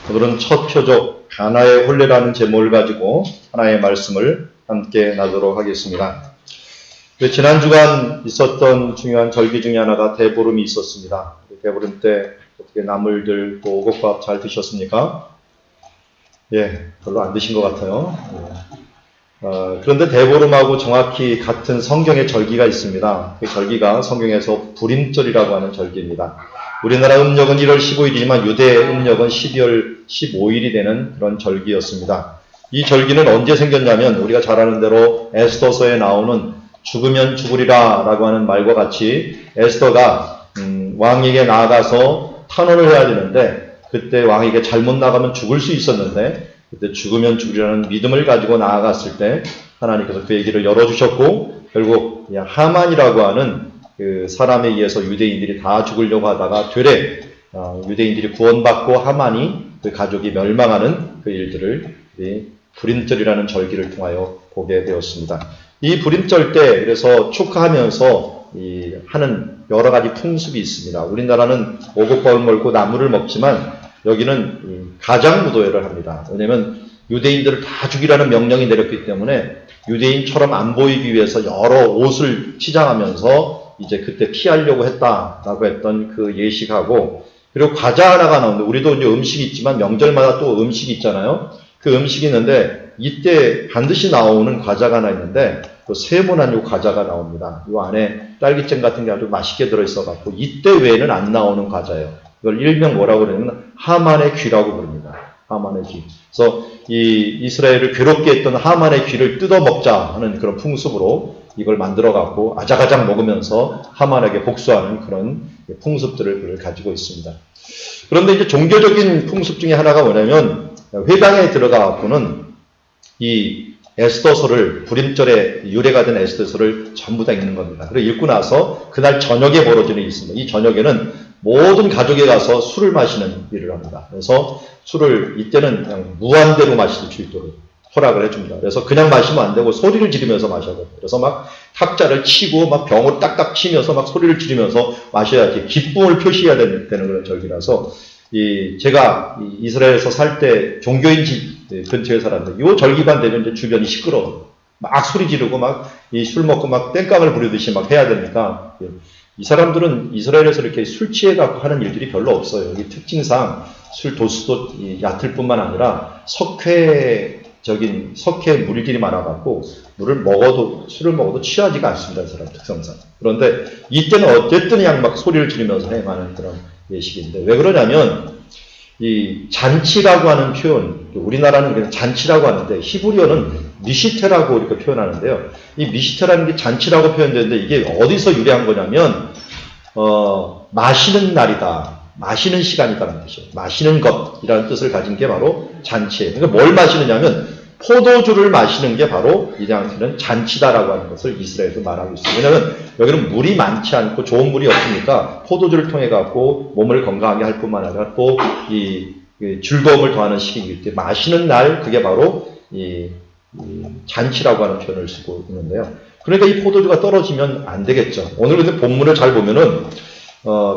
오늘은 첫 표적 가나의 혼례라는 제목을 가지고 하나의 말씀을 함께 나누도록 하겠습니다. 지난 주간 있었던 중요한 절기 중에 하나가 대보름이 있었습니다. 대보름 때 어떻게 나물들 또 오곡밥 잘 드셨습니까? 예, 별로 안 드신 것 같아요. 그런데 대보름하고 정확히 같은 성경의 절기가 있습니다. 그 절기가 성경에서 불임절이라고 하는 절기입니다. 우리나라 음력은 1월 15일이지만 유대 음력은 12월 15일이 되는 그런 절기였습니다. 이 절기는 언제 생겼냐면 우리가 잘 아는 대로 에스더서에 나오는 죽으면 죽으리라 라고 하는 말과 같이 에스더가 왕에게 나아가서 탄원을 해야 되는데 그때 왕에게 잘못 나가면 죽을 수 있었는데 그때 죽으면 죽으리라는 믿음을 가지고 나아갔을 때 하나님께서 그의 길을 열어주셨고 결국 하만이라고 하는 그 사람에 의해서 유대인들이 다 죽으려고 하다가 되레 유대인들이 구원받고 하만이 그 가족이 멸망하는 그 일들을 불임절이라는 절기를 통하여 보게 되었습니다. 이 불임절 때 그래서 축하하면서 하는 여러 가지 풍습이 있습니다. 우리나라는 오곡밥을 먹고 나물을 먹지만 여기는 가장무도회를 합니다. 왜냐하면 유대인들을 다 죽이라는 명령이 내렸기 때문에 유대인처럼 안 보이기 위해서 여러 옷을 치장하면서 이제 그때 피하려고 했다라고 했던 그 예식하고 그리고 과자 하나가 나오는데 우리도 이제 음식이 있지만 명절마다 또 음식이 있잖아요. 그 음식이 있는데 이때 반드시 나오는 과자가 하나 있는데 또 세모난 요 과자가 나옵니다. 요 안에 딸기잼 같은 게 아주 맛있게 들어있어갖고 이때 외에는 안 나오는 과자예요. 이걸 일명 뭐라고 그러냐면 하만의 귀라고 부릅니다. 하만의 귀. 그래서 이 이스라엘을 괴롭게 했던 하만의 귀를 뜯어먹자 하는 그런 풍습으로 이걸 만들어갖고 아작아작 먹으면서 하만에게 복수하는 그런 풍습들을 가지고 있습니다. 그런데 이제 종교적인 풍습 중에 하나가 뭐냐면 회당에 들어가갖고는 이 에스더서를 불임절에 유래가 된 에스더서를 전부 다 읽는 겁니다. 그리고 읽고 나서 그날 저녁에 벌어지는 일이 있습니다. 이 저녁에는 모든 가족에 가서 술을 마시는 일을 합니다. 그래서 술을 이때는 그냥 무한대로 마실 수 있도록 허락을 해줍니다. 그래서 그냥 마시면 안 되고 소리를 지르면서 마셔야 돼요. 그래서 막 탁자를 치고 막 병을 딱딱 치면서 막 소리를 지르면서 마셔야지 기쁨을 표시해야 되는 그런 절기라서 제가 이스라엘에서 살 때 종교인 집 근처에 살았는데 이 절기만 되면 이제 주변이 시끄러워. 막 소리 지르고 막 술 먹고 막 땡깡을 부리듯이 막 해야 되니까 이 사람들은 이스라엘에서 이렇게 술 취해갖고 하는 일들이 별로 없어요. 이 특징상 술 도수도 얕을 뿐만 아니라 석회 물질이 많아갖고 술을 먹어도 취하지가 않습니다. 이 사람 특성상. 그런데 이때는 어쨌든 그냥 막 소리를 지르면서 행하는 그런 예식인데 왜 그러냐면 이 잔치라고 하는 표현, 우리나라는 그냥 잔치라고 하는데 히브리어는 미시테라고 이렇게 표현하는데요. 이 미시테라는 게 잔치라고 표현되는데 이게 어디서 유래한 거냐면 마시는 날이다. 마시는 시간이다라는 뜻이에요. 마시는 것이라는 뜻을 가진 게 바로 잔치예요. 그러니까 뭘 마시느냐면 포도주를 마시는 게 바로 이 당시는 잔치다라고 하는 것을 이스라엘에서 말하고 있어요. 왜냐하면 여기는 물이 많지 않고 좋은 물이 없으니까 포도주를 통해 갖고 몸을 건강하게 할 뿐만 아니라 또 이 즐거움을 더하는 시기이기 때문에 마시는 날 그게 바로 이 잔치라고 하는 표현을 쓰고 있는데요. 그러니까 이 포도주가 떨어지면 안 되겠죠. 오늘 근데 본문을 잘 보면은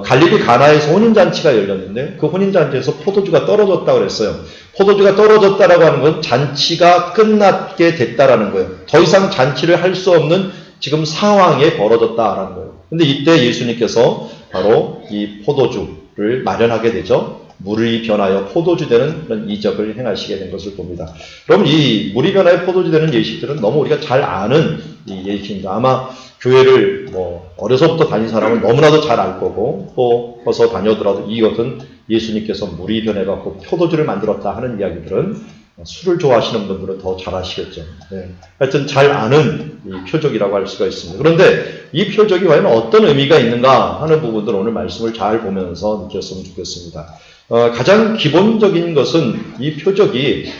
갈릴리 가나에서 혼인잔치가 열렸는데 그 혼인잔치에서 포도주가 떨어졌다고 그랬어요. 포도주가 떨어졌다라고 하는 건 잔치가 끝나게 됐다라는 거예요. 더 이상 잔치를 할 수 없는 지금 상황에 벌어졌다라는 거예요. 근데 이때 예수님께서 바로 이 포도주를 마련하게 되죠. 물이 변하여 포도주 되는 그런 이적을 행하시게 된 것을 봅니다. 그럼 이 물이 변하여 포도주 되는 예식들은 너무 우리가 잘 아는 이 예식입니다. 아마 교회를 어려서부터 다닌 사람은 너무나도 잘 알 거고 또 커서 다녀더라도 이것은 예수님께서 물이 변해갖고 포도주를 만들었다 하는 이야기들은 술을 좋아하시는 분들은 더 잘 아시겠죠. 네. 하여튼 잘 아는 이 표적이라고 할 수가 있습니다. 그런데 이 표적이 과연 어떤 의미가 있는가 하는 부분들 오늘 말씀을 잘 보면서 느꼈으면 좋겠습니다. 가장 기본적인 것은 이 표적이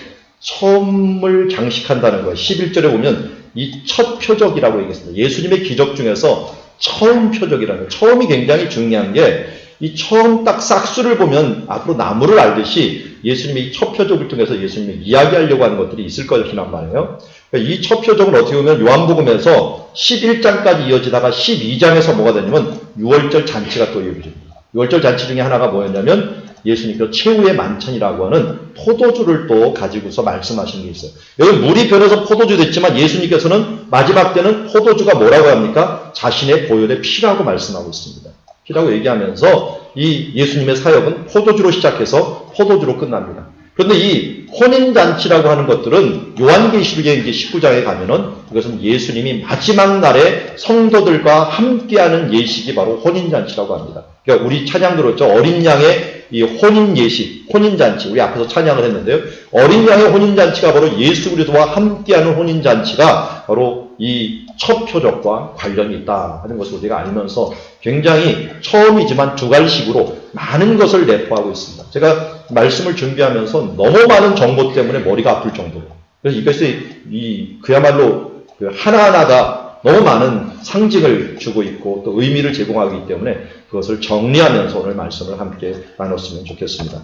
처음을 장식한다는 거예요. 11절에 보면 이 첫 표적이라고 얘기했습니다. 예수님의 기적 중에서 처음 표적이라는 거예요. 처음이 굉장히 중요한 게 이 처음 딱 싹수를 보면 앞으로 나무를 알듯이 예수님이 첫 표적을 통해서 예수님이 이야기하려고 하는 것들이 있을 것이란 말이에요. 그러니까 이 첫 표적은 어떻게 보면 요한복음에서 11장까지 이어지다가 12장에서 뭐가 되냐면 6월절 잔치가 또 이어집니다. 6월절 잔치 중에 하나가 뭐였냐면 예수님께서 최후의 만찬이라고 하는 포도주를 또 가지고서 말씀하신 게 있어요. 여기 물이 변해서 포도주 됐지만 예수님께서는 마지막 때는 포도주가 뭐라고 합니까? 자신의 보혈의 피라고 말씀하고 있습니다. 피라고 얘기하면서 이 예수님의 사역은 포도주로 시작해서 포도주로 끝납니다. 그런데 이 혼인잔치라고 하는 것들은 요한계시록의 19장에 가면은 그것은 예수님이 마지막 날에 성도들과 함께하는 예식이 바로 혼인잔치라고 합니다. 그러니까 우리 찬양 들었죠. 어린 양의 이 혼인 예식, 혼인잔치. 우리 앞에서 찬양을 했는데요. 어린 양의 혼인잔치가 바로 예수 그리스도와 함께하는 혼인잔치가 바로 이 첫 표적과 관련이 있다 하는 것을 우리가 알면서 굉장히 처음이지만 두갈식으로 많은 것을 내포하고 있습니다. 제가 말씀을 준비하면서 너무 많은 정보 때문에 머리가 아플 정도로. 그래서 이것이 그야말로 하나하나가 너무 많은 상징을 주고 있고 또 의미를 제공하기 때문에 그것을 정리하면서 오늘 말씀을 함께 나눴으면 좋겠습니다.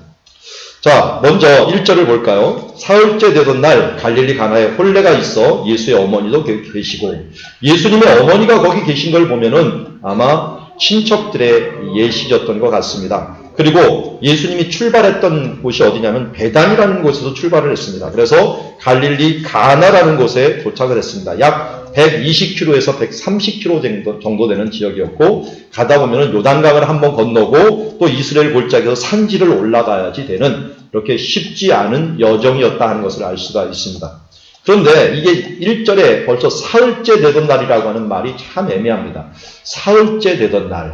자, 먼저 1절을 볼까요? 사흘째 되던 날 갈릴리 가나에 혼례가 있어 예수의 어머니도 계시고 예수님의 어머니가 거기 계신 걸 보면은 아마 친척들의 예식이었던 것 같습니다. 그리고 예수님이 출발했던 곳이 어디냐면 베단이라는 곳에서 출발을 했습니다. 그래서 갈릴리 가나라는 곳에 도착을 했습니다. 약 120km에서 130km 정도 되는 지역이었고 가다 보면 요단강을 한번 건너고 또 이스라엘 골짜기에서 산지를 올라가야지 되는 이렇게 쉽지 않은 여정이었다 하는 것을 알 수가 있습니다. 그런데 이게 1절에 벌써 사흘째 되던 날이라고 하는 말이 참 애매합니다. 사흘째 되던 날.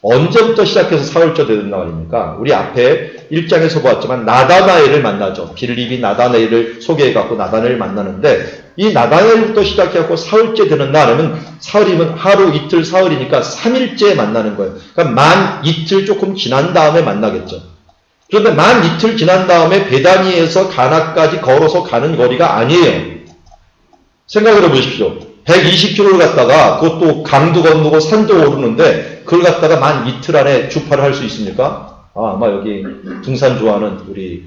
언제부터 시작해서 사흘째 되던 날입니까? 우리 앞에 1장에서 보았지만 나다나엘을 만나죠. 빌립이 나다나엘을 소개해갖고 나다나엘을 만나는데 이 나다나엘부터 시작해갖고 사흘째 되는 날에는 사흘이면 하루 이틀 사흘이니까 3일째 만나는 거예요. 그러니까 만 이틀 조금 지난 다음에 만나겠죠. 그런데 만 이틀 지난 다음에 베다니에서 가나까지 걸어서 가는 거리가 아니에요. 생각을 해보십시오. 120km를 갔다가 그것도 강도 건너고 산도 오르는데 그걸 갖다가 만 이틀 안에 주파를 할 수 있습니까? 아마 여기 등산 좋아하는 우리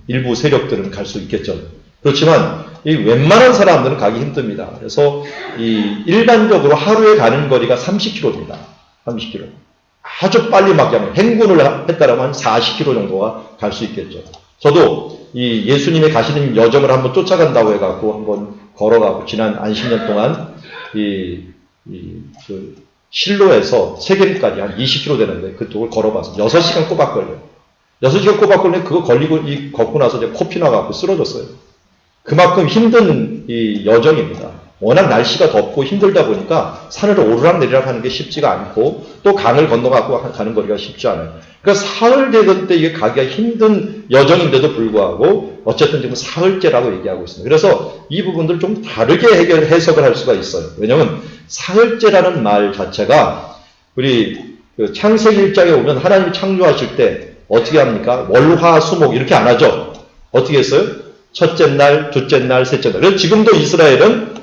일부 세력들은 갈 수 있겠죠. 그렇지만 이 웬만한 사람들은 가기 힘듭니다. 그래서 이 일반적으로 하루에 가는 거리가 30km입니다. 30km. 아주 빨리 막 그냥 행군을 했다라면 한 40km 정도가 갈 수 있겠죠. 저도 이 예수님의 가시는 여정을 한번 쫓아간다고 해갖고 한번 걸어가고 지난 한 10년 동안 실로에서 세겜까지 한 20km 되는데 그쪽을 걸어봐서 6시간 꼬박 걸려요. 6시간 꼬박 걸리는데 그거 걸리고 걷고 나서 이제 코피 나갖고 쓰러졌어요. 그만큼 힘든 이 여정입니다. 워낙 날씨가 덥고 힘들다 보니까 산을 오르락내리락 하는 게 쉽지가 않고 또 강을 건너갖고 가는 거리가 쉽지 않아요. 그러니까 사흘 되던 때 이게 가기가 힘든 여정인데도 불구하고 어쨌든 지금 사흘째라고 얘기하고 있습니다. 그래서 이 부분들 좀 다르게 해석을 할 수가 있어요. 왜냐하면 사흘째라는 말 자체가 우리 창세기 1장에 오면 하나님이 창조하실 때 어떻게 합니까? 월화수목 이렇게 안 하죠. 어떻게 했어요? 첫째 날, 둘째 날, 셋째 날. 그래서 지금도 이스라엘은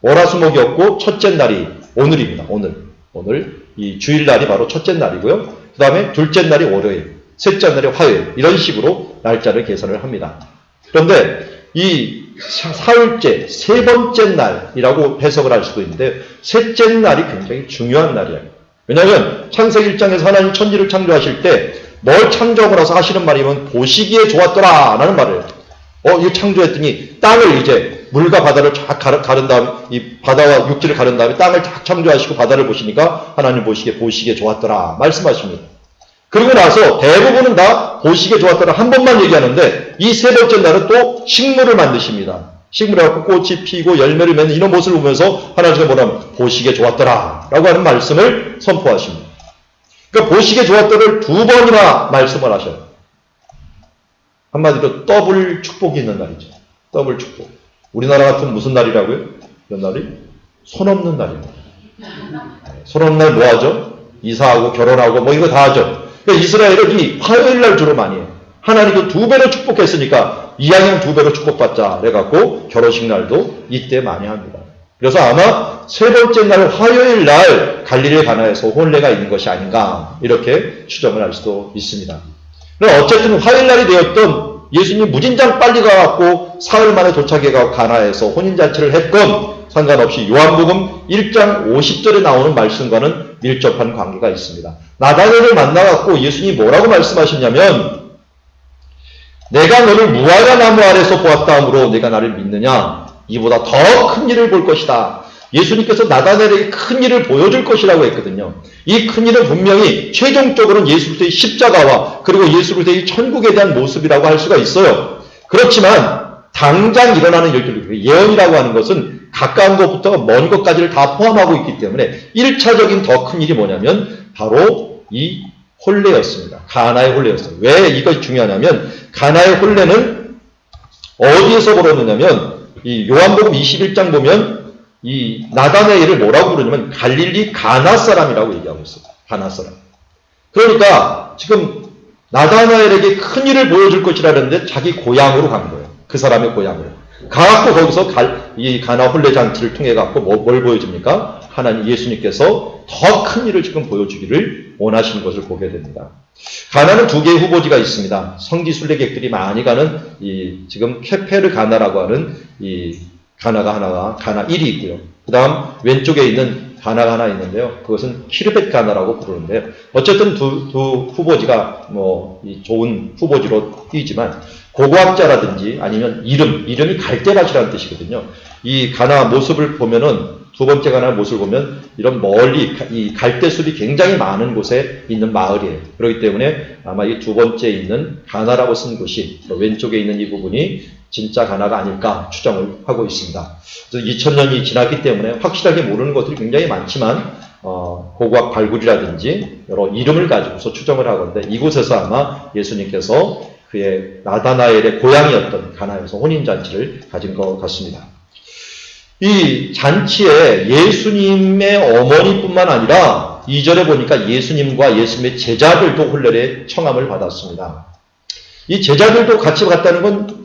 월화수목이었고 첫째 날이 오늘입니다. 오늘 이 주일날이 바로 첫째 날이고요. 그 다음에 둘째 날이 월요일, 셋째 날이 화요일 이런 식으로 날짜를 계산을 합니다. 그런데 이 사흘째, 세 번째 날이라고 해석을 할 수도 있는데 셋째 날이 굉장히 중요한 날이에요. 왜냐하면 창세기 1장에서 하나님 천지를 창조하실 때 뭘 창조하고 나서 하시는 말이면 보시기에 좋았더라 라는 말을 이 창조했더니 땅을 이제 물과 바다를 쫙 가른 다음에 이 바다와 육지를 가른 다음에 땅을 쫙 창조하시고 바다를 보시니까 하나님 보시기에 좋았더라 말씀하십니다. 그리고 나서 대부분은 다 보시기에 좋았더라 한 번만 얘기하는데 이 세 번째 날은 또 식물을 만드십니다. 식물을 갖고 꽃이 피고 열매를 맺는 이런 모습을 보면서 하나님께서 뭐냐면 보시기에 좋았더라 라고 하는 말씀을 선포하십니다. 그러니까 보시기에 좋았더라를 두 번이나 말씀을 하셔요. 한마디로 더블 축복이 있는 날이죠. 더블 축복. 우리나라 같은 무슨 날이라고요? 이런 날이? 손 없는 날입니다. 손 없는 날 뭐 하죠? 이사하고 결혼하고 뭐 이거 다 하죠. 그러니까 이스라엘은 이 화요일 날 주로 많이 해요. 하나님도 2배로 축복했으니까 이왕이면 2배로 축복받자 그래갖고 결혼식 날도 이때 많이 합니다. 그래서 아마 세 번째 날 화요일 날 갈릴리 가나에서 혼례가 있는 것이 아닌가 이렇게 추정을 할 수도 있습니다. 어쨌든 화요일 날이 되었던 예수님이 무진장 빨리 가갖고 사흘 만에 도착해가고 가나에서 혼인잔치를 했건 상관없이 요한복음 1장 50절에 나오는 말씀과는 밀접한 관계가 있습니다. 나다나엘을 만나갖고 예수님이 뭐라고 말씀하셨냐면 내가 너를 무화과 나무 아래서 보았다므로 내가 나를 믿느냐? 이보다 더 큰 일을 볼 것이다. 예수님께서 나다나엘에게 큰 일을 보여줄 것이라고 했거든요. 이 큰 일은 분명히 최종적으로는 예수 그리스도의 십자가와 그리고 예수 그리스도의 천국에 대한 모습이라고 할 수가 있어요. 그렇지만 당장 일어나는 일들, 예언이라고 하는 것은 가까운 것부터 먼 것까지를 다 포함하고 있기 때문에 1차적인 더 큰 일이 뭐냐면 바로 이 혼례였습니다. 가나의 혼례였어요. 왜 이것이 중요하냐면 가나의 혼례는 어디에서 벌어졌냐면 이 요한복음 21장 보면 이 나다나엘을 뭐라고 부르냐면 갈릴리 가나 사람이라고 얘기하고 있어요. 가나 사람. 그러니까 지금 나다나엘에게 큰 일을 보여줄 것이라는데 자기 고향으로 간 거예요. 그 사람의 고향으로. 가갖고 거기서 이 가나 혼례 잔치를 통해 갖고 뭘 보여줍니까? 하나님 예수님께서 더 큰 일을 지금 보여주기를 원하시는 것을 보게 됩니다. 가나는 두 개의 후보지가 있습니다. 성지 순례객들이 많이 가는 지금 케페르 가나라고 하는 이 가나가 하나가 가나 1이 있고요. 그 다음 왼쪽에 있는 가나가 하나 있는데요. 그것은 키르벳 가나라고 부르는데요. 어쨌든 두 후보지가 좋은 후보지로 띄지만 고고학자라든지 아니면 이름이 갈대밭이라는 뜻이거든요. 이 가나 모습을 보면은 두 번째 가나 모습을 보면 이런 멀리 이 갈대숲이 굉장히 많은 곳에 있는 마을이에요. 그렇기 때문에 아마 이 두 번째 있는 가나라고 쓴 곳이 왼쪽에 있는 이 부분이 진짜 가나가 아닐까 추정을 하고 있습니다. 2000년이 지났기 때문에 확실하게 모르는 것들이 굉장히 많지만 고고학 발굴이라든지 여러 이름을 가지고서 추정을 하건데 이곳에서 아마 예수님께서 그의 나다나엘의 고향이었던 가나에서 혼인잔치를 가진 것 같습니다. 이 잔치에 예수님의 어머니뿐만 아니라 2절에 보니까 예수님과 예수님의 제자들도 혼례에 청함을 받았습니다. 이 제자들도 같이 갔다는 건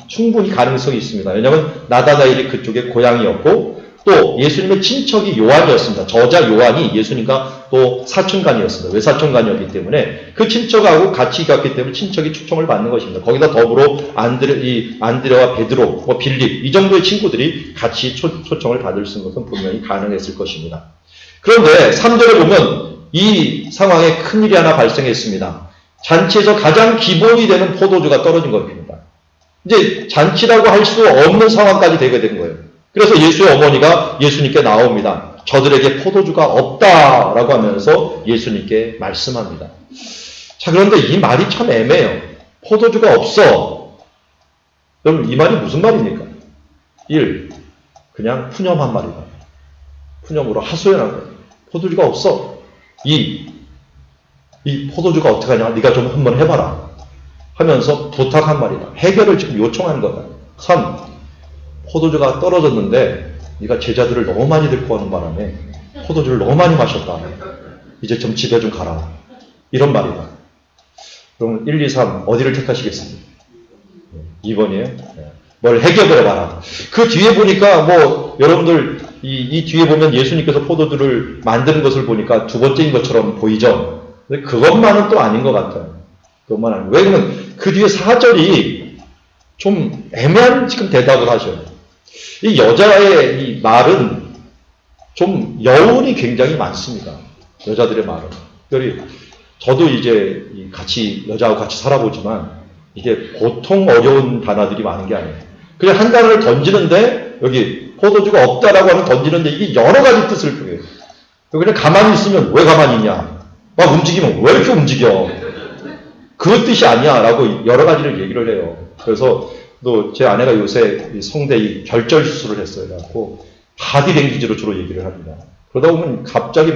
충분히 가능성이 있습니다. 왜냐하면 나다나엘이 그쪽의 고향이었고 또 예수님의 친척이 요한이었습니다. 저자 요한이 예수님과 또 사촌간이었습니다. 외사촌간이었기 때문에 그 친척하고 같이 갔기 때문에 친척이 초청을 받는 것입니다. 거기다 더불어 안드레와 베드로, 빌립 이 정도의 친구들이 같이 초청을 받을 수 있는 것은 분명히 가능했을 것입니다. 그런데 3절에 보면 이 상황에 큰일이 하나 발생했습니다. 잔치에서 가장 기본이 되는 포도주가 떨어진 겁니다. 이제 잔치라고 할 수 없는 상황까지 되게 된 거예요. 그래서 예수의 어머니가 예수님께 나옵니다. 저들에게 포도주가 없다라고 하면서 예수님께 말씀합니다. 자, 그런데 이 말이 참 애매해요. 포도주가 없어. 여러분, 이 말이 무슨 말입니까? 1. 그냥 푸념한 말이다. 푸념으로 하소연한 거예요. 포도주가 없어. 2. 이 포도주가 어떻게 하냐? 네가 좀 한번 해봐라. 하면서 부탁한 말이다. 해결을 지금 요청한 거다. 3. 포도주가 떨어졌는데 네가 제자들을 너무 많이 데리고 가는 바람에 포도주를 너무 많이 마셨다. 이제 좀 집에 좀 가라. 이런 말이다. 그럼 1, 2, 3 어디를 택하시겠습니까? 2번이에요. 뭘 해결을 해봐라. 그 뒤에 보니까 여러분들 이 뒤에 보면 예수님께서 포도주를 만드는 것을 보니까 두 번째인 것처럼 보이죠. 근데 그것만은 또 아닌 것 같아요. 그것만 아니고. 왜 그러면 그 뒤에 4절이 좀 애매한 지금 대답을 하셔요. 이 여자의 이 말은 좀 여운이 굉장히 많습니다. 여자들의 말은. 특별히 저도 이제 여자하고 같이 살아보지만 이게 보통 어려운 단어들이 많은 게 아니에요. 그냥 한 단어를 던지는데 여기 포도주가 없다라고 하면 던지는데 이게 여러 가지 뜻을 표해요. 그냥 가만히 있으면 왜 가만히 있냐? 막 움직이면 왜 이렇게 움직여? 그 뜻이 아니야 라고 여러 가지를 얘기를 해요. 그래서 또 제 아내가 요새 성대 결절 수술을 했어요. 그래갖고 바디랭귀지로 주로 얘기를 합니다. 그러다 보면 갑자기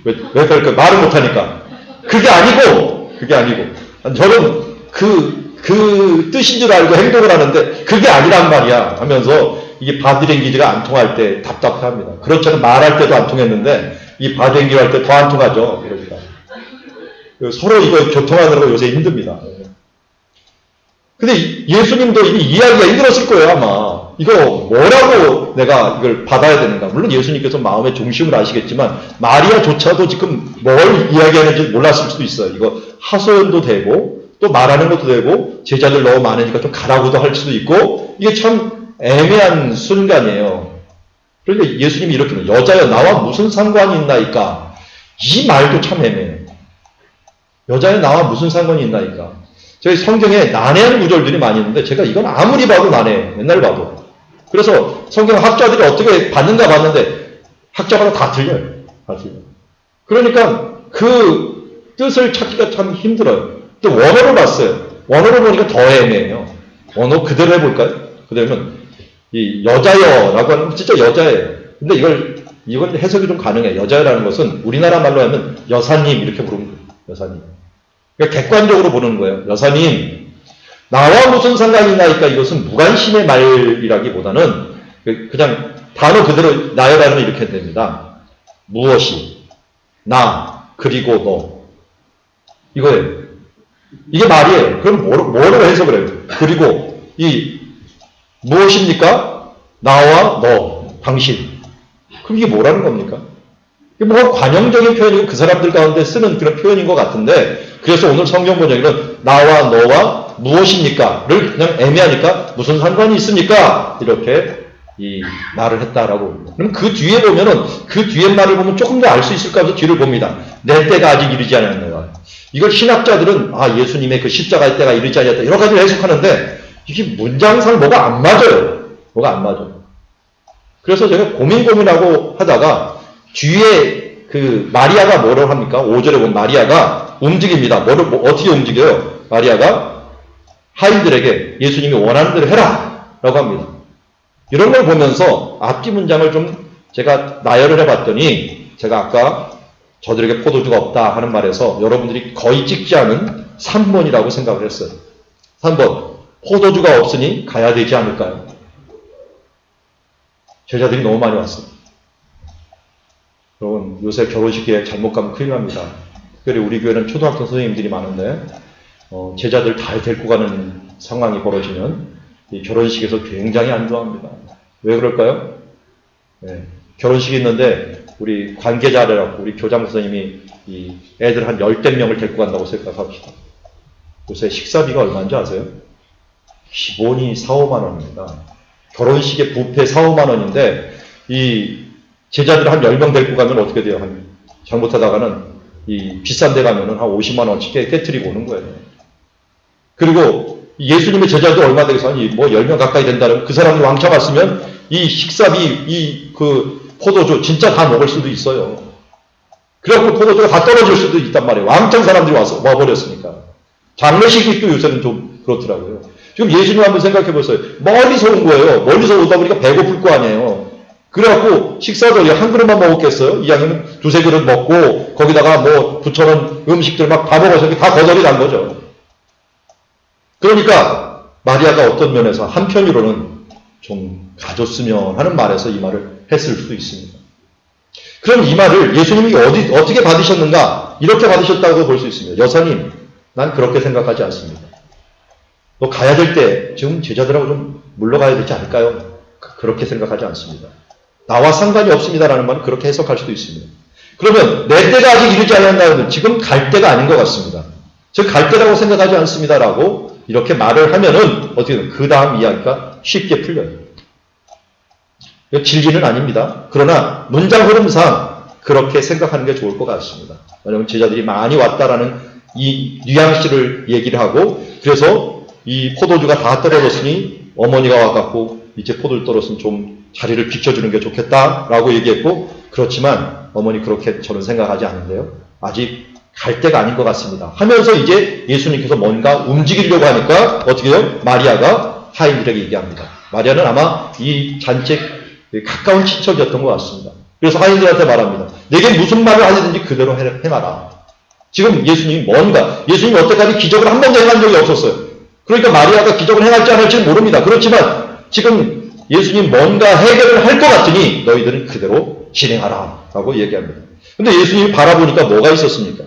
왜 그럴까? 말을 못하니까. 그게 아니고 저는 그 뜻인 줄 알고 행동을 하는데 그게 아니란 말이야 하면서 이게 바디랭귀지가 안 통할 때 답답해합니다. 그렇잖아요. 말할 때도 안 통했는데 이 바디랭귀지 할 때 더 안 통하죠. 그러니까 서로 이거 교통하느라고 요새 힘듭니다. 근데 예수님도 이야기가 힘들었을 거예요, 아마. 이거 뭐라고 내가 이걸 받아야 되는가. 물론 예수님께서 마음의 중심을 아시겠지만 마리아조차도 지금 뭘 이야기하는지 몰랐을 수도 있어요. 이거 하소연도 되고 또 말하는 것도 되고 제자들 너무 많으니까 좀 가라고도 할 수도 있고 이게 참 애매한 순간이에요. 그런데 예수님이 이렇게 여자여 나와 무슨 상관이 있나이까? 이 말도 참 애매해요. 여자여 나와 무슨 상관이 있나이까? 저희 성경에 난해한 구절들이 많이 있는데 제가 이건 아무리 봐도 난해해요. 맨날 봐도. 그래서 성경 학자들이 어떻게 봤는가 봤는데 학자마다 다 틀려요. 다 틀려요. 그러니까 그 뜻을 찾기가 참 힘들어요. 또 원어를 봤어요. 원어를 보니까 더 애매해요. 원어 그대로 해볼까요? 그대로면 이 여자여라고 하는 건 진짜 여자예요. 근데 이건 해석이 좀 가능해요. 여자여라는 것은 우리나라 말로 하면 여사님 이렇게 부르는 거예요. 여사님. 그러니까 객관적으로 보는 거예요. 여사님, 나와 무슨 상관이 나니까 이것은 무관심의 말이라기보다는 그냥 단어 그대로 나여라는 이렇게 됩니다. 무엇이, 나, 그리고 너. 이거예요. 이게 말이에요. 그럼 뭐로 해석을 해요? 그리고 이 무엇입니까? 나와 너, 당신. 그럼 이게 뭐라는 겁니까? 이게 뭐 관용적인 표현이고 그 사람들 가운데 쓰는 그런 표현인 것 같은데 그래서 오늘 성경 번역에는 나와 너와 무엇입니까?를 그냥 애매하니까 무슨 상관이 있습니까? 이렇게 이 말을 했다라고. 그럼 그 뒤에 보면은 그 뒤에 말을 보면 조금 더 알 수 있을까 해서 뒤를 봅니다. 내 때가 아직 이르지 않았네요. 이걸 신학자들은 예수님의 그 십자가의 때가 이르지 않았다 여러 가지를 해석하는데 이게 문장상 뭐가 안 맞아요. 뭐가 안 맞아요. 그래서 제가 고민하고 하다가 뒤에 그 마리아가 뭐라고 합니까? 5절에 보면 마리아가 움직입니다. 어떻게 움직여요? 마리아가 하인들에게 예수님이 원하는 대로 해라! 라고 합니다. 이런 걸 보면서 앞뒤 문장을 좀 제가 나열을 해봤더니 제가 아까 저들에게 포도주가 없다 하는 말에서 여러분들이 거의 찍지 않은 3번이라고 생각을 했어요. 3번. 포도주가 없으니 가야 되지 않을까요? 제자들이 너무 많이 왔어요. 여러분, 요새 결혼식 계획 잘못 가면 큰일 납니다. 특별히 우리 교회는 초등학교 선생님들이 많은데, 제자들 다 데리고 가는 상황이 벌어지면, 이 결혼식에서 굉장히 안 좋아합니다. 왜 그럴까요? 네, 결혼식이 있는데, 우리 관계자라고, 우리 교장 선생님이 이 애들 한 10대 명을 데리고 간다고 생각합시다. 요새 식사비가 얼마인지 아세요? 기본이 4, 5만 원입니다. 결혼식에 뷔페 4, 5만 원인데, 이 제자들 한 10명 데리고 가면 어떻게 돼요? 잘못하다가는 이 비싼 데 가면은 한 50만 원씩 깨트리고 오는 거예요. 그리고 예수님의 제자도 얼마 되겠어? 뭐 10명 가까이 된다면 그 사람이 왕창 왔으면 이 식사비, 그 포도주 진짜 다 먹을 수도 있어요. 그래갖고 포도주가 다 떨어질 수도 있단 말이에요. 왕창 사람들이 와버렸으니까. 장례식이 또 요새는 좀 그렇더라고요. 지금 예수님 한번 생각해 보세요. 멀리서 온 거예요. 멀리서 오다 보니까 배고플 거 아니에요. 그래갖고 식사도 한 그릇만 먹었겠어요? 이왕이면 두세 그릇 먹고 거기다가 뭐 붙여놓은 음식들 막 다 먹어서 다 거절이 난 거죠. 그러니까 마리아가 어떤 면에서 한편으로는 좀 가졌으면 하는 말에서 이 말을 했을 수도 있습니다. 그럼 이 말을 예수님이 어떻게 받으셨는가? 이렇게 받으셨다고 볼 수 있습니다. 여사님, 난 그렇게 생각하지 않습니다. 너 가야 될 때 지금 제자들하고 좀 물러가야 되지 않을까요? 그렇게 생각하지 않습니다. 나와 상관이 없습니다라는 말은 그렇게 해석할 수도 있습니다. 그러면 내 때가 아직 이르지 않았나요? 지금 갈 때가 아닌 것 같습니다. 즉 갈 때라고 생각하지 않습니다라고 이렇게 말을 하면은 어떻게 되면 그 다음 이야기가 쉽게 풀려요. 이거 진리는 아닙니다. 그러나 문장 흐름상 그렇게 생각하는 게 좋을 것 같습니다. 왜냐하면 제자들이 많이 왔다라는 이 뉘앙스를 얘기를 하고 그래서 이 포도주가 다 떨어졌으니 어머니가 와갖고 이제 포도주 떨어졌으면 좀 자리를 비켜주는 게 좋겠다라고 얘기했고 그렇지만 어머니 그렇게 저는 생각하지 않는데요. 아직 갈 때가 아닌 것 같습니다. 하면서 이제 예수님께서 뭔가 움직이려고 하니까 어떻게 해요? 마리아가 하인들에게 얘기합니다. 마리아는 아마 이 잔치에 가까운 친척이었던 것 같습니다. 그래서 하인들한테 말합니다. 내게 무슨 말을 하든지 그대로 행하라. 지금 예수님이 예수님이 여태까지 기적을 한 번도 행한 적이 없었어요. 그러니까 마리아가 기적을 행할지 안 할지는 모릅니다. 그렇지만 지금 예수님 뭔가 해결을 할 것 같으니 너희들은 그대로 진행하라 라고 얘기합니다. 근데 예수님이 바라보니까 뭐가 있었습니까?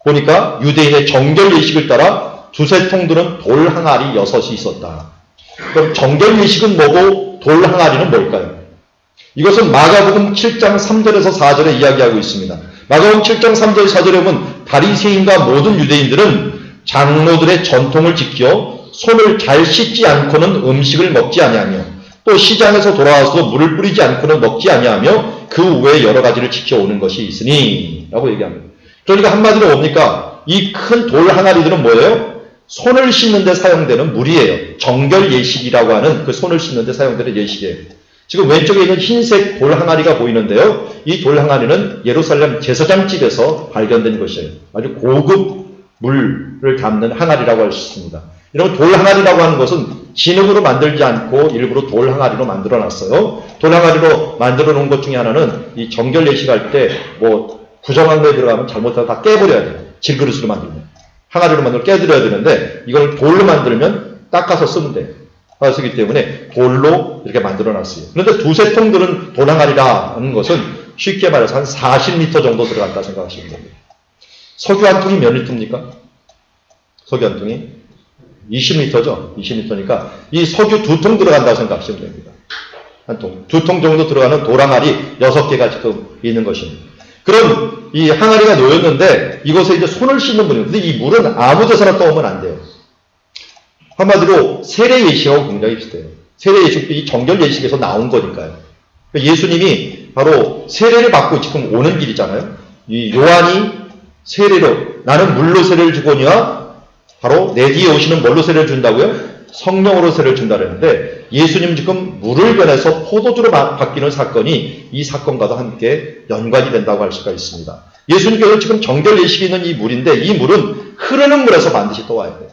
보니까 유대인의 정결 예식을 따라 두세 통 들은 돌 항아리 6이 있었다. 그럼 정결 예식은 뭐고 돌 항아리는 뭘까요? 이것은 마가복음 7장 3절에서 4절에 이야기하고 있습니다. 마가복음 7장 3절 4절에 보면 바리새인과 모든 유대인들은 장로들의 전통을 지켜 손을 잘 씻지 않고는 음식을 먹지 아니하며 또 시장에서 돌아와서 물을 뿌리지 않고는 먹지 아니하며 그 외에 여러 가지를 지켜오는 것이 있으니 라고 얘기합니다. 그러니까 한마디로 뭡니까? 이 큰 돌 항아리들은 뭐예요? 손을 씻는 데 사용되는 물이에요. 정결 예식이라고 하는 그 손을 씻는 데 사용되는 예식이에요. 지금 왼쪽에 있는 흰색 돌 항아리가 보이는데요. 이 돌 항아리는 예루살렘 제사장집에서 발견된 것이에요. 아주 고급 물을 담는 항아리라고 할 수 있습니다. 이런 돌 항아리라고 하는 것은 진흙으로 만들지 않고 일부러 돌 항아리로 만들어 놨어요. 돌 항아리로 만들어 놓은 것 중에 하나는 이 정결 예식할 때 뭐 부정한 거에 들어가면 잘못하면 다 깨버려야 돼요. 질그릇으로 만들면. 항아리로 만들어 깨드려야 되는데 이걸 돌로 만들면 닦아서 쓰면 돼요. 쓰기 때문에 돌로 이렇게 만들어 놨어요. 그런데 두세 통 들은 돌 항아리라는 것은 쉽게 말해서 한 40m 정도 들어간다 생각하시면 됩니다. 석유 한 통이 몇 리터입니까? 석유 한 통이 20리터죠. 20리터니까 이 석유 2통 들어간다고 생각하시면 됩니다. 한 통. 2통 정도 들어가는 돌 항아리 6개가 지금 있는 것입니다. 그럼 이 항아리가 놓였는데 이것에 이제 손을 씻는 분이에요. 근데 이 물은 아무 데서나 떠오면 안 돼요. 한마디로 세례 예식하고 굉장히 비슷해요. 세례 예식도 이 정결 예식에서 나온 거니까요. 그러니까 예수님이 바로 세례를 받고 지금 오는 길이잖아요. 이 요한이 세례로 나는 물로 세례를 주거니와 바로 내 뒤에 오시는 뭘로 세례를 준다고요? 성령으로 세례를 준다 그랬는데 예수님 지금 물을 변해서 포도주로 바뀌는 사건이 이 사건과도 함께 연관이 된다고 할 수가 있습니다. 예수님께서 지금 정결 예식이 있는 이 물인데 이 물은 흐르는 물에서 반드시 떠와야 돼요.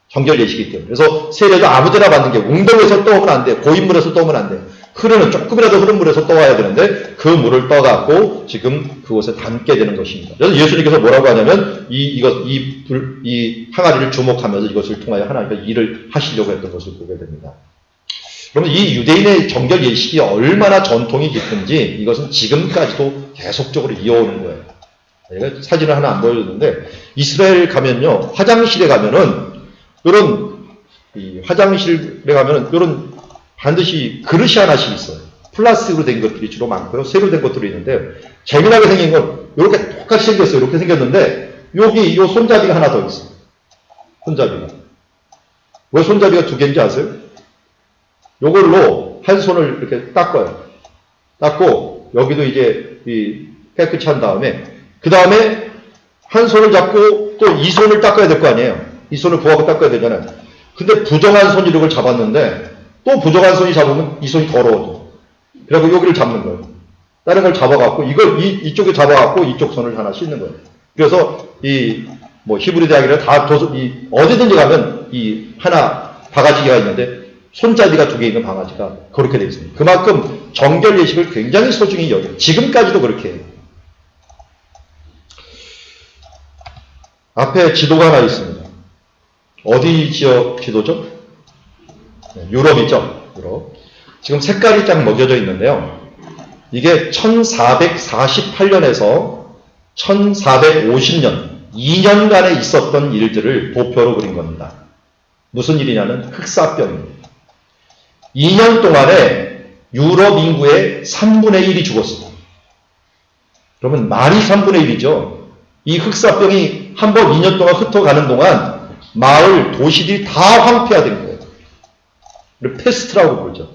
정결 예식이기 때문에. 그래서 세례도 아무데나 받는 게 웅덩이에서 떠오면 안 돼요. 고인물에서 떠오면 안 돼요. 흐르는 조금이라도 흐른 물에서 떠와야 되는데 그 물을 떠갖고 지금 그곳에 담게 되는 것입니다. 그래서 예수님께서 뭐라고 하냐면 이 항아리를 주목하면서 이것을 통하여 하나님께서 일을 하시려고 했던 것을 보게 됩니다. 그러면 이 유대인의 정결 예식이 얼마나 전통이 깊은지 이것은 지금까지도 계속적으로 이어오는 거예요. 제가 사진을 하나 안 보여줬는데 이스라엘 가면요 화장실에 가면은 이런 반드시 그릇이 하나씩 있어요. 플라스틱으로 된 것들이 주로 많고요. 쇠로 된 것들이 있는데 재미나게 생긴 건 이렇게 똑같이 생겼어요. 이렇게 생겼는데 여기 이 손잡이가 하나 더 있어요. 손잡이가. 왜 손잡이가 2개인지 아세요? 요걸로 한 손을 이렇게 닦아요. 닦고 여기도 이제 깨끗이 한 다음에 그 다음에 한 손을 잡고 또 이 손을 닦아야 될 거 아니에요. 이 손을 부하고 닦아야 되잖아요. 근데 부정한 손이 이걸 잡았는데 또 부정한 손이 잡으면 이 손이 더러워져. 그리고 여기를 잡는 거예요. 다른 걸 잡아갖고 이쪽에 잡아갖고 이쪽 손을 하나 씻는 거예요. 그래서 히브리 대학이라 다 어디든지 가면 하나 바가지가 있는데 손잡이가 2개 있는 바가지가 그렇게 되어 있습니다. 그만큼 정결 예식을 굉장히 소중히 여겨요. 지금까지도 그렇게 해요. 앞에 지도가 하나 있습니다. 어디 지역 지도죠? 유럽이죠. 유럽. 지금 색깔이 쫙 먹여져 있는데요. 이게 1448년에서 1450년 2년간에 있었던 일들을 도표로 그린 겁니다. 무슨 일이냐면 흑사병입니다. 2년 동안에 유럽 인구의 3분의 1이 죽었습니다. 그러면 말이 3분의 1이죠. 이 흑사병이 한번 2년 동안 흩어가는 동안 마을, 도시들이 다 황폐화된 거예요. 페스트라고 부르죠.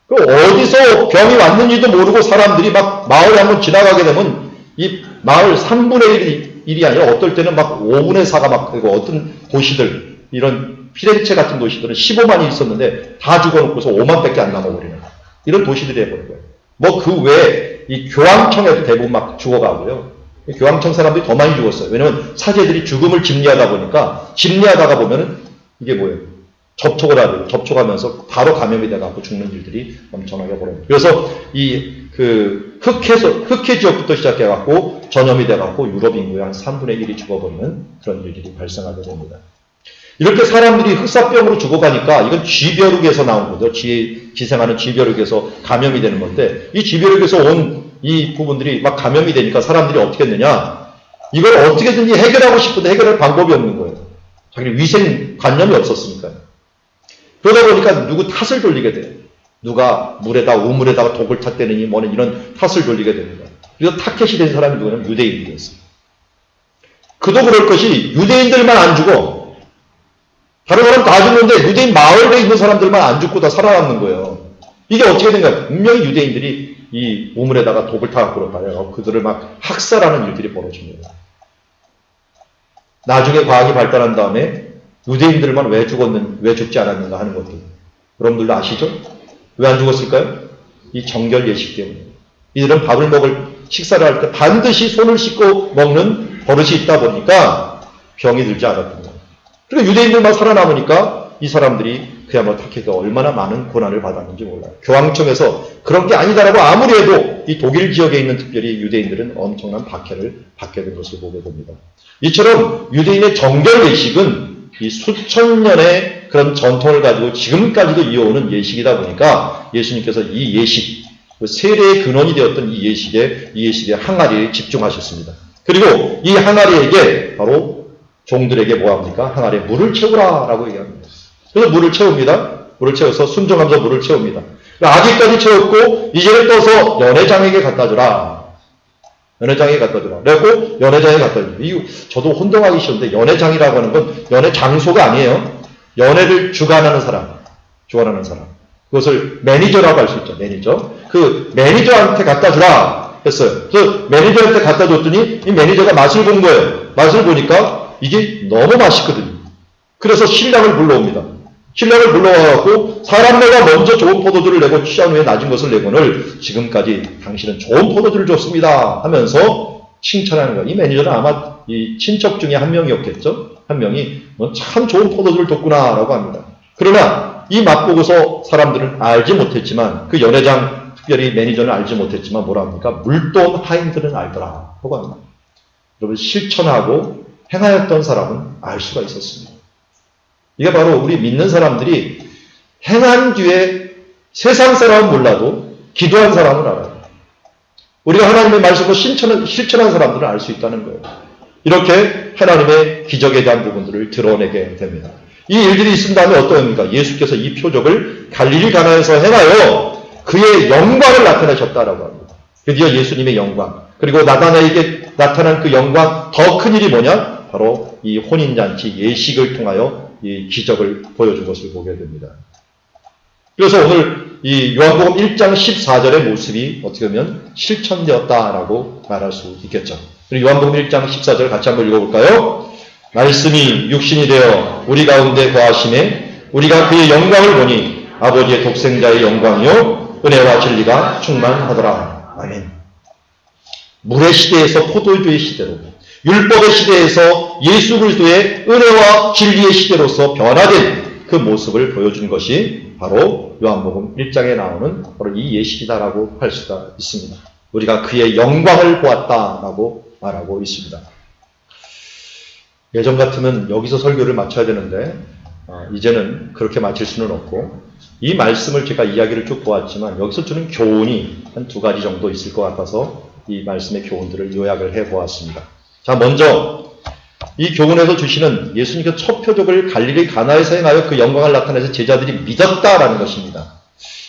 어디서 병이 왔는지도 모르고 사람들이 막 마을에 한번 지나가게 되면 이 마을 3분의 1이 아니라 어떨 때는 막 5분의 4가 막 되고 어떤 도시들, 이런 피렌체 같은 도시들은 15만이 있었는데 다 죽어놓고서 5만 밖에 안 남아버리는 이런 도시들이 해버린 거예요. 뭐 그 외에 이 교황청에도 대부분 막 죽어가고요. 교황청 사람들이 더 많이 죽었어요. 왜냐면 사제들이 죽음을 심리하다 보니까 심리하다가 보면은 이게 뭐예요? 접촉을 하고 접촉하면서 바로 감염이 돼갖고 죽는 일들이 엄청나게 벌어집니다. 그래서 흑해 지역부터 시작해갖고 전염이 돼갖고 유럽 인구의 한 3분의 1이 죽어버리는 그런 일들이 발생하게 됩니다. 이렇게 사람들이 흑사병으로 죽어가니까 이건 쥐벼룩에서 나온 거죠. 기생하는 쥐벼룩에서 감염이 되는 건데 이 쥐벼룩에서 온 이 부분들이 막 감염이 되니까 사람들이 어떻게 했느냐, 이걸 어떻게든지 해결하고 싶은데 해결할 방법이 없는 거예요. 자기 위생관념이 없었으니까요. 그러다 보니까 누구 탓을 돌리게 돼요. 누가 우물에다가 독을 탔다느니 뭐는 이런 탓을 돌리게 됩니다. 그래서 타켓이 된 사람이 누구냐면 유대인이 됐어요. 그도 그럴 것이 유대인들만 안 죽어. 다른 사람 다 죽는데 유대인 마을에 있는 사람들만 안 죽고 다 살아남는 거예요. 이게 어떻게 된가요? 분명히 유대인들이 이 우물에다가 독을 타갖고 그렇다요. 그들을 막 학살하는 일들이 벌어집니다. 나중에 과학이 발달한 다음에 유대인들만 왜 죽지 않았는가 하는 것들. 여러분들도 아시죠? 왜 안 죽었을까요? 이 정결 예식 때문에. 이들은 식사를 할 때 반드시 손을 씻고 먹는 버릇이 있다 보니까 병이 들지 않았던 거예요. 그리고 유대인들만 살아남으니까 이 사람들이 그야말로 타케가 얼마나 많은 고난을 받았는지 몰라요. 교황청에서 그런 게 아니다라고 아무리 해도 이 독일 지역에 있는 특별히 유대인들은 엄청난 박해를 받게 된 것을 보게 됩니다. 이처럼 유대인의 정결 예식은 이 수천 년의 그런 전통을 가지고 지금까지도 이어오는 예식이다 보니까 예수님께서 이 예식, 세례의 근원이 되었던 이 예식의 항아리에 집중하셨습니다. 그리고 이 항아리에게 바로 종들에게 뭐합니까? 항아리에 물을 채우라라고 얘기합니다. 그래서 물을 채웁니다. 물을 채워서 순종하면서 물을 채웁니다. 아기까지 채웠고 이제는 떠서 연회장에게 갖다 주라. 연회장에 갖다 주라. 그래갖고 연회장에 갖다 주라. 이거 저도 혼동하기 쉬운데 연회장이라고 하는 건 연회 장소가 아니에요. 연회를 주관하는 사람. 그것을 매니저라고 할 수 있죠. 매니저. 그 매니저한테 갖다 주라 했어요. 그래서 매니저한테 갖다 줬더니 이 매니저가 맛을 본 거예요. 맛을 보니까 이게 너무 맛있거든요. 그래서 신랑을 불러옵니다. 신랑을 불러와갖고 사람마다 먼저 좋은 포도주를 내고 취한 후에 낮은 것을 내고는 지금까지 당신은 좋은 포도주를 줬습니다 하면서 칭찬하는 거예요. 이 매니저는 아마 이 친척 중에 한 명이었겠죠. 한 명이 참 좋은 포도주를 줬구나 라고 합니다. 그러나 이 맛보고서 사람들은 알지 못했지만 그 연회장 특별히 매니저는 알지 못했지만 뭐라 합니까? 물돈 하인들은 알더라 라고 합니다. 여러분 실천하고 행하였던 사람은 알 수가 있었습니다. 이게 바로 우리 믿는 사람들이 행한 뒤에 세상 사람은 몰라도 기도한 사람은 알아요. 우리가 하나님의 말씀을 실천한 사람들은 알 수 있다는 거예요. 이렇게 하나님의 기적에 대한 부분들을 드러내게 됩니다. 이 일들이 있은 다음에 어떤 의미입니까? 예수께서 이 표적을 갈릴리 가나에서 행하여 그의 영광을 나타내셨다라고 합니다. 드디어 예수님의 영광. 그리고 나다나에게 나타난 그 영광 더 큰 일이 뭐냐? 바로 이 혼인잔치 예식을 통하여 이 기적을 보여준 것을 보게 됩니다. 그래서 오늘 이 요한복음 1장 14절의 모습이 어떻게 보면 실천되었다라고 말할 수 있겠죠. 그리고 요한복음 1장 14절 같이 한번 읽어볼까요? 말씀이 육신이 되어 우리 가운데 거하심에 우리가 그의 영광을 보니 아버지의 독생자의 영광이요 은혜와 진리가 충만하더라. 아멘. 물의 시대에서 포도주의 시대로 율법의 시대에서 예수 그리스도의 은혜와 진리의 시대로서 변화된 그 모습을 보여준 것이 바로 요한복음 1장에 나오는 바로 이 예식이다라고 할 수가 있습니다. 우리가 그의 영광을 보았다라고 말하고 있습니다. 예전 같으면 여기서 설교를 마쳐야 되는데 이제는 그렇게 마칠 수는 없고 이 말씀을 제가 이야기를 쭉 보았지만 여기서 주는 교훈이 한 2가지 정도 있을 것 같아서 이 말씀의 교훈들을 요약을 해보았습니다. 자, 먼저 이 교훈에서 주시는 예수님께서 첫 표적을 갈릴리 가나에서 행하여 그 영광을 나타내서 제자들이 믿었다라는 것입니다.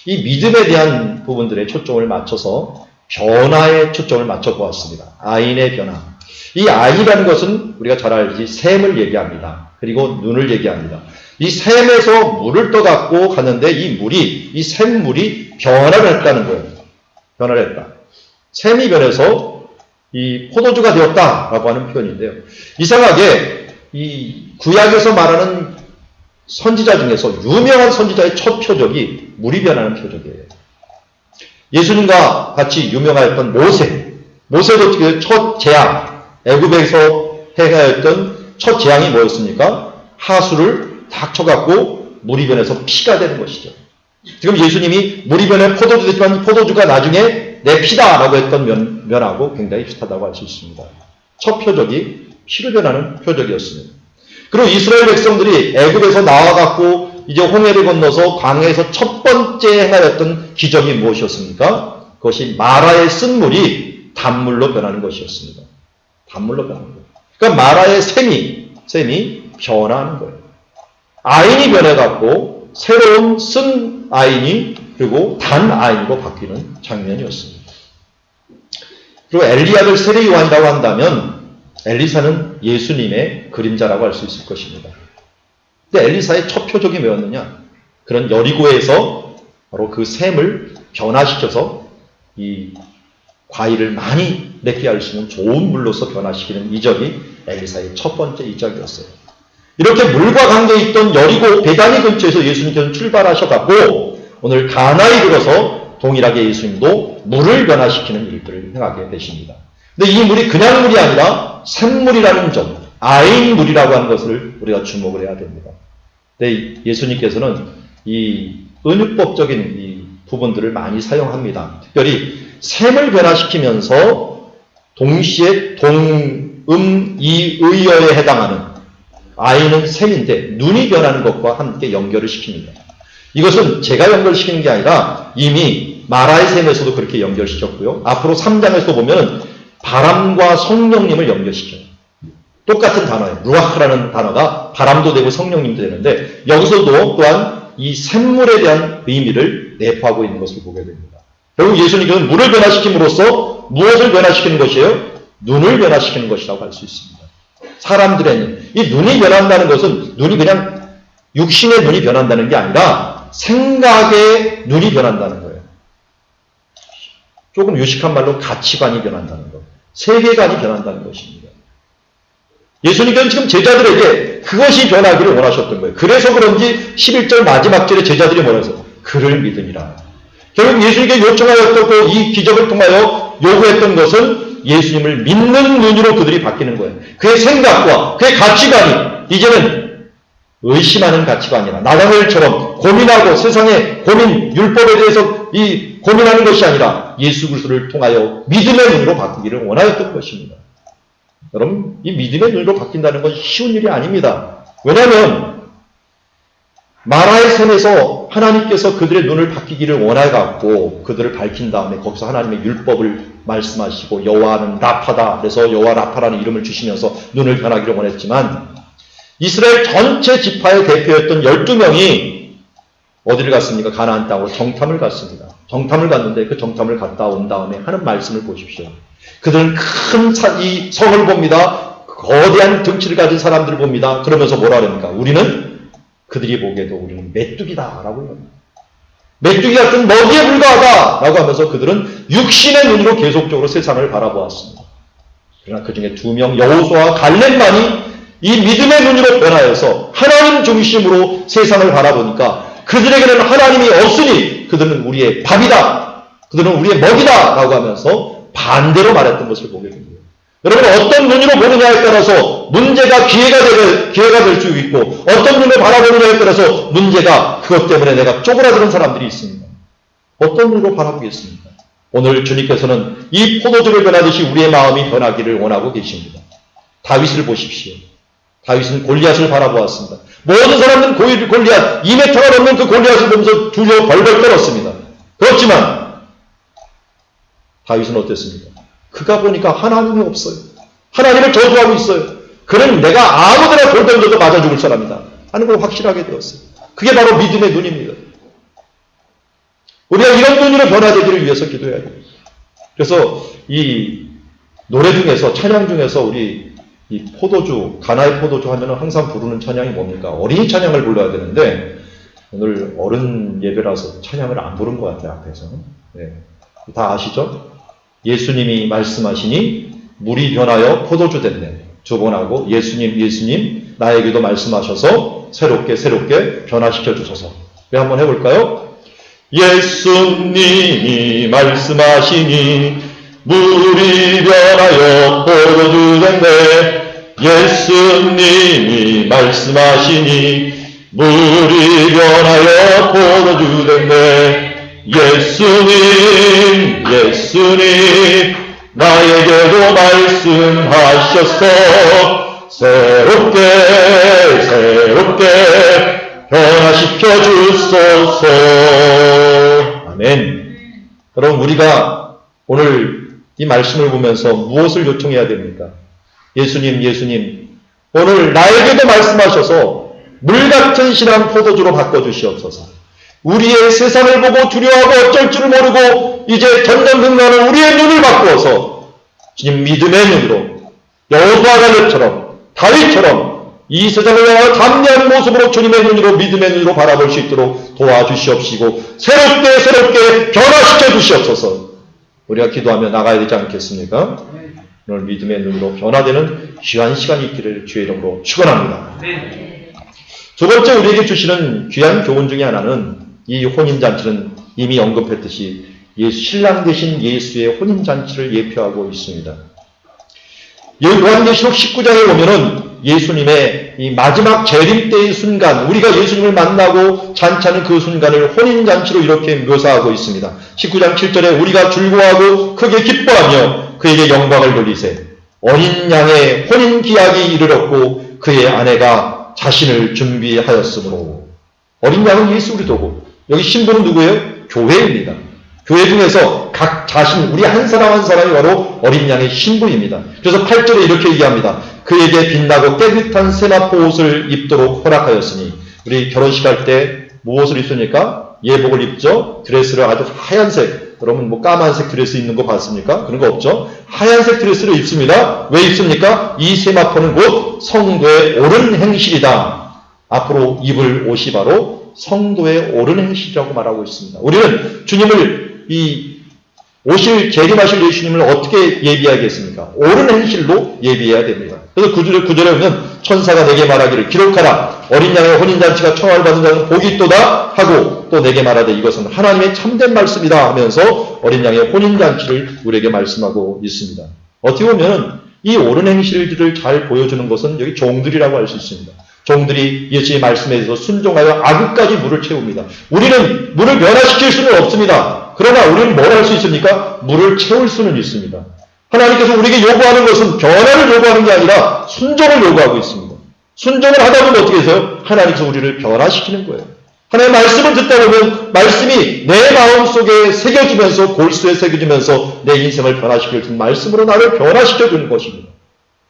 이 믿음에 대한 부분들에 초점을 맞춰서 변화에 초점을 맞춰보았습니다. 아인의 변화. 이 아인이라는 것은 우리가 잘 알지 샘을 얘기합니다. 그리고 눈을 얘기합니다. 이 샘에서 물을 떠갖고 가는데 이 샘물이 변화를 했다는 거예요. 변화를 했다. 샘이 변해서 이 포도주가 되었다라고 하는 표현인데요. 이상하게 이 구약에서 말하는 선지자 중에서 유명한 선지자의 첫 표적이 물이 변하는 표적이에요. 예수님과 같이 유명하였던 모세도 첫 재앙, 애굽에서 행하였던 첫 재앙이 뭐였습니까? 하수를 탁 쳐갖고 물이 변해서 피가 되는 것이죠. 지금 예수님이 물이 변해 포도주 됐지만 이 포도주가 나중에 내 피다라고 했던 면하고 굉장히 비슷하다고 할 수 있습니다. 첫 표적이 피로 변하는 표적이었습니다. 그리고 이스라엘 백성들이 애굽에서 나와갖고 이제 홍해를 건너서 광야에서 첫 번째 행하였던 기적이 무엇이었습니까? 그것이 마라의 쓴 물이 단물로 변하는 것이었습니다. 단물로 변하는 거예요. 그러니까 마라의 샘이 변하는 거예요. 아인이 변해갖고 새로운 쓴 아인이 그리고 단 아인으로 바뀌는 장면이었습니다. 그리고 엘리야를 세례 요한이라고 한다면 엘리사는 예수님의 그림자라고 할 수 있을 것입니다. 근데 엘리사의 첫 표적이 뭐였느냐? 그런 여리고에서 바로 그 샘을 변화시켜서 이 과일을 많이 맺게 할 수 있는 좋은 물로서 변화시키는 이적이 엘리사의 첫 번째 이적이었어요. 이렇게 물과 관계에 있던 여리고 베다니 근처에서 예수님께서 출발하셔갖고 오늘 가나에 들어서 동일하게 예수님도 물을 변화시키는 일들을 행하게 되십니다. 근데 이 물이 그냥 물이 아니라 샘물이라는 점, 아인물이라고 하는 것을 우리가 주목을 해야 됩니다. 근데 예수님께서는 이 은유법적인 이 부분들을 많이 사용합니다. 특별히 샘을 변화시키면서 동시에 동음이의어에 해당하는 아이는 샘인데 눈이 변하는 것과 함께 연결을 시킵니다. 이것은 제가 연결시키는 게 아니라 이미 마라의 샘에서도 그렇게 연결시켰고요. 앞으로 3장에서 보면 바람과 성령님을 연결시켜요. 똑같은 단어예요. 루아흐라는 단어가 바람도 되고 성령님도 되는데 여기서도 또한 이 샘물에 대한 의미를 내포하고 있는 것을 보게 됩니다. 결국 예수님께서는 물을 변화시킴으로써 무엇을 변화시키는 것이에요? 눈을 변화시키는 것이라고 할 수 있습니다. 사람들에는 이 눈이 변한다는 것은 눈이 그냥 육신의 눈이 변한다는 게 아니라 생각의 눈이 변한다는 거예요. 조금 유식한 말로 가치관이 변한다는 것, 세계관이 변한다는 것입니다. 예수님께서는 지금 제자들에게 그것이 변하기를 원하셨던 거예요. 그래서 그런지 11절 마지막 절에 제자들이 뭐라 해서 그를 믿으니라. 결국 예수님께 요청하였던 이 기적을 통하여 요구했던 것은 예수님을 믿는 눈으로 그들이 바뀌는 거예요. 그의 생각과 그의 가치관이 이제는 의심하는 가치가 아니라 나다헬처럼 고민하고 세상의 고민, 율법에 대해서 이 고민하는 것이 아니라 예수 그리스도를 통하여 믿음의 눈으로 바뀌기를 원하였던 것입니다. 여러분, 이 믿음의 눈으로 바뀐다는 것이 쉬운 일이 아닙니다. 왜냐하면 마라의 샘에서 하나님께서 그들의 눈을 바뀌기를 원해갖고 그들을 밝힌 다음에 거기서 하나님의 율법을 말씀하시고 여호와는 라파다. 그래서 여호와 라파라는 이름을 주시면서 눈을 변하기를 원했지만 이스라엘 전체 지파의 대표였던 12명이 어디를 갔습니까? 가나안 땅으로 정탐을 갔습니다. 정탐을 갔는데 그 정탐을 갔다 온 다음에 하는 말씀을 보십시오. 그들은 큰 이 성을 봅니다. 거대한 등치를 가진 사람들을 봅니다. 그러면서 뭐라 그럽니까? 우리는 그들이 보기에도 우리는 메뚜기다 라고 합니다. 메뚜기 같은 먹이에 불과하다 라고 하면서 그들은 육신의 눈으로 계속적으로 세상을 바라보았습니다. 그러나 그 중에 2명 여호수아와 갈렙만이 이 믿음의 눈으로 변화해서 하나님 중심으로 세상을 바라보니까 그들에게는 하나님이 없으니 그들은 우리의 밥이다. 그들은 우리의 먹이다 라고 하면서 반대로 말했던 것을 보게 됩니다. 여러분 어떤 눈으로 보느냐에 따라서 문제가 기회가 될 수 있고 어떤 눈으로 바라보느냐에 따라서 문제가 그것 때문에 내가 쪼그라드는 사람들이 있습니다. 어떤 눈으로 바라보겠습니까? 오늘 주님께서는 이 포도주를 변하듯이 우리의 마음이 변하기를 원하고 계십니다. 다윗을 보십시오. 다윗은 골리앗을 바라보았습니다. 모든 사람들은 골리앗 2m가 넘는 그 골리앗을 보면서 두려워 벌벌 떨었습니다. 그렇지만 다윗은 어땠습니까? 그가 보니까 하나님이 없어요. 하나님을 저주하고 있어요. 그는 내가 아무데나 돌 던져도 맞아 죽을 사람이다 하는 걸 확실하게 되었어요. 그게 바로 믿음의 눈입니다. 우리가 이런 눈으로 변화되기를 위해서 기도해야 돼요. 그래서 이 노래 중에서 찬양 중에서 우리 이 포도주, 가나의 포도주 하면 항상 부르는 찬양이 뭡니까? 어린이 찬양을 불러야 되는데 오늘 어른 예배라서 찬양을 안 부른 것 같아요. 앞에서. 네. 다 아시죠? 예수님이 말씀하시니 물이 변하여 포도주 됐네. 두 번 하고 예수님 나에게도 말씀하셔서 새롭게 변화시켜 주소서. 네, 한번 해볼까요? 예수님이 말씀하시니 물이 변하여 포도주 됐네. 예수님이 말씀하시니 물이 변하여 포도주 됐네. 예수님 나에게도 말씀하셔서 새롭게 변화시켜 주소서. 아멘. 여러분 우리가 오늘 이 말씀을 보면서 무엇을 요청해야 됩니까? 예수님 오늘 나에게도 말씀하셔서 물같은 신앙 포도주로 바꿔주시옵소서. 우리의 세상을 보고 두려워하고 어쩔 줄 모르고 이제 전전긍긍하는 우리의 눈을 바꾸어서 주님 믿음의 눈으로 여호수아 갈렙처럼 다윗처럼 이 세상을 향하여 담대한 모습으로 주님의 눈으로 믿음의 눈으로 바라볼 수 있도록 도와주시옵시고 새롭게 변화시켜 주시옵소서. 우리가 기도하며 나가야 되지 않겠습니까? 오늘 믿음의 눈으로 변화되는 귀한 시간이 있기를 주의 이름으로 축원합니다. 두 번째 우리에게 주시는 귀한 교훈 중에 하나는 이 혼인잔치는 이미 언급했듯이 신랑 되신 예수의 혼인잔치를 예표하고 있습니다. 요한계시록 19장에 보면은 예수님의 이 마지막 재림 때의 순간, 우리가 예수님을 만나고 잔치하는 그 순간을 혼인잔치로 이렇게 묘사하고 있습니다. 19장 7절에 우리가 즐거워하고 크게 기뻐하며 그에게 영광을 돌리세. 어린 양의 혼인 기약이 이르렀고 그의 아내가 자신을 준비하였으므로. 어린 양은 예수 그리스도고 여기 신부는 누구예요? 교회입니다. 교회 중에서 각 자신, 우리 한 사람 한 사람이 바로 어린 양의 신부입니다. 그래서 8절에 이렇게 얘기합니다. 그에게 빛나고 깨끗한 세마포 옷을 입도록 허락하였으니. 우리 결혼식 할 때 무엇을 입습니까? 예복을 입죠. 드레스를 아주 하얀색, 여러분 뭐 까만색 드레스 입는 거 봤습니까? 그런 거 없죠. 하얀색 드레스를 입습니다. 왜 입습니까? 이 세마포는 곧 성도의 옳은 행실이다. 앞으로 입을 옷이 바로 성도의 옳은 행실이라고 말하고 있습니다. 우리는 주님을 오실 재림하실 예수님을 어떻게 예비하겠습니까? 옳은 행실로 예비해야 됩니다. 그래서 9절에 보면 천사가 내게 말하기를 기록하라. 어린 양의 혼인잔치가 청함을 받은 자는 복이 있도다 하고 또 내게 말하되 이것은 하나님의 참된 말씀이다 하면서 어린 양의 혼인잔치를 우리에게 말씀하고 있습니다. 어떻게 보면 이 옳은 행실들을 잘 보여주는 것은 여기 종들이라고 할 수 있습니다. 종들이 예수의 말씀에 대해서 순종하여 아구까지 물을 채웁니다. 우리는 물을 변화시킬 수는 없습니다. 그러나 우리는 뭘 할 수 있습니까? 물을 채울 수는 있습니다. 하나님께서 우리에게 요구하는 것은 변화를 요구하는 게 아니라 순종을 요구하고 있습니다. 순종을 하다 보면 어떻게 해서요? 하나님께서 우리를 변화시키는 거예요. 하나님의 말씀을 듣다 보면 말씀이 내 마음속에 새겨지면서 골수에 새겨지면서 내 인생을 변화시킬 수 있는 말씀으로 나를 변화시켜주는 것입니다.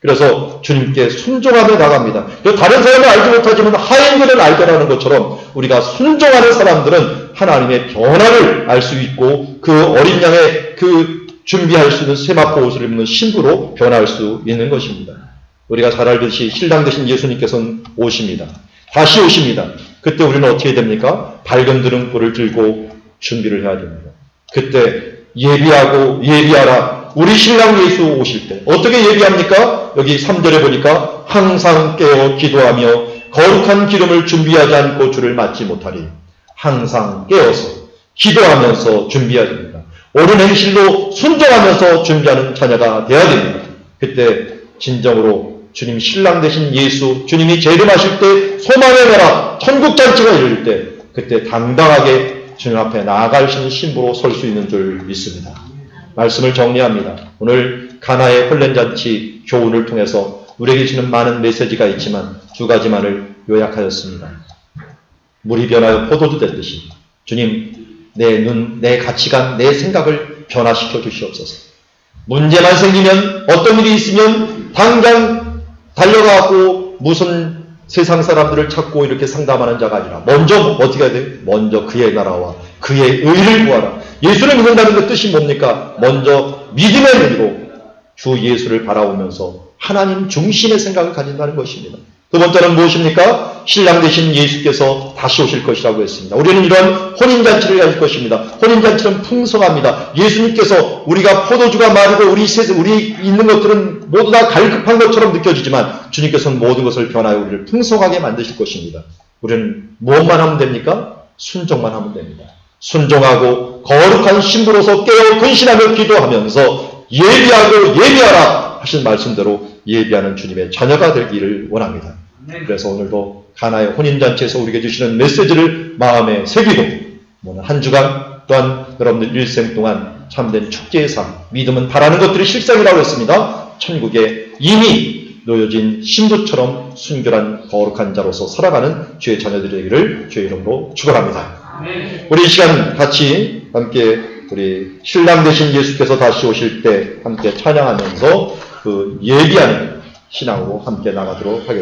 그래서 주님께 순종하며 나갑니다. 다른 사람은 알지 못하지만 하인들은 알더라는 것처럼 우리가 순종하는 사람들은 하나님의 변화를 알 수 있고 그 어린 양의 그 준비할 수 있는 세마포 옷을 입는 신부로 변할 수 있는 것입니다. 우리가 잘 알듯이 신랑 되신 예수님께서는 오십니다. 다시 오십니다. 그때 우리는 어떻게 됩니까? 밝은 드릉불을 들고 준비를 해야 됩니다. 그때 예비하라. 우리 신랑 예수 오실 때 어떻게 예비합니까? 여기 3절에 보니까 항상 깨어 기도하며 거룩한 기름을 준비하지 않고 주를 맞지 못하리. 항상 깨어서 기도하면서 준비해야 됩니다. 옳은 행실로 순종하면서 준비하는 자녀가 되어야 됩니다. 그때 진정으로 주님 신랑 되신 예수, 주님이 재림하실 때 소망의 나라 천국잔치가 이룰 때 그때 당당하게 주님 앞에 나아갈 수 있는 신부로 설 수 있는 줄 믿습니다. 말씀을 정리합니다. 오늘 가나의 혼례잔치 교훈을 통해서 우리에게 주는 많은 메시지가 있지만 두 가지만을 요약하였습니다. 물이 변하여 포도주 됐듯이 주님 내 눈, 내 가치관, 내 생각을 변화시켜 주시옵소서. 문제만 생기면 어떤 일이 있으면 당장 달려가고 무슨 세상 사람들을 찾고 이렇게 상담하는 자가 아니라 먼저 어떻게 해야 돼요? 먼저 그의 나라와 그의 의를 구하라. 예수를 믿는다는 그 뜻이 뭡니까? 먼저 믿음의 눈으로 주 예수를 바라보면서 하나님 중심의 생각을 가진다는 것입니다. 두 번째는 무엇입니까? 신랑 되신 예수께서 다시 오실 것이라고 했습니다. 우리는 이러한 혼인잔치를 가질 것입니다. 혼인잔치는 풍성합니다. 예수님께서 우리가 포도주가 마르고 우리 있는 것들은 모두 다 갈급한 것처럼 느껴지지만 주님께서는 모든 것을 변하여 우리를 풍성하게 만드실 것입니다. 우리는 무엇만 하면 됩니까? 순종만 하면 됩니다. 순종하고 거룩한 신부로서 깨어 근신하며 기도하면서 예비하라 하신 말씀대로 예비하는 주님의 자녀가 되기를 원합니다. 그래서 오늘도 가나의 혼인잔치에서 우리에게 주시는 메시지를 마음에 새기고 오늘 한 주간 또한 여러분들 일생 동안 참된 축제의 삶, 믿음은 바라는 것들이 실상이라고 했습니다. 천국에 이미 놓여진 신부처럼 순결한 거룩한 자로서 살아가는 주의 자녀들이 되기를 주의 이름으로 축원합니다. 우리 이 시간 같이 함께 우리 신랑 되신 예수께서 다시 오실 때 함께 찬양하면서 그 예비하는 신앙으로 함께 나가도록 하겠습니다.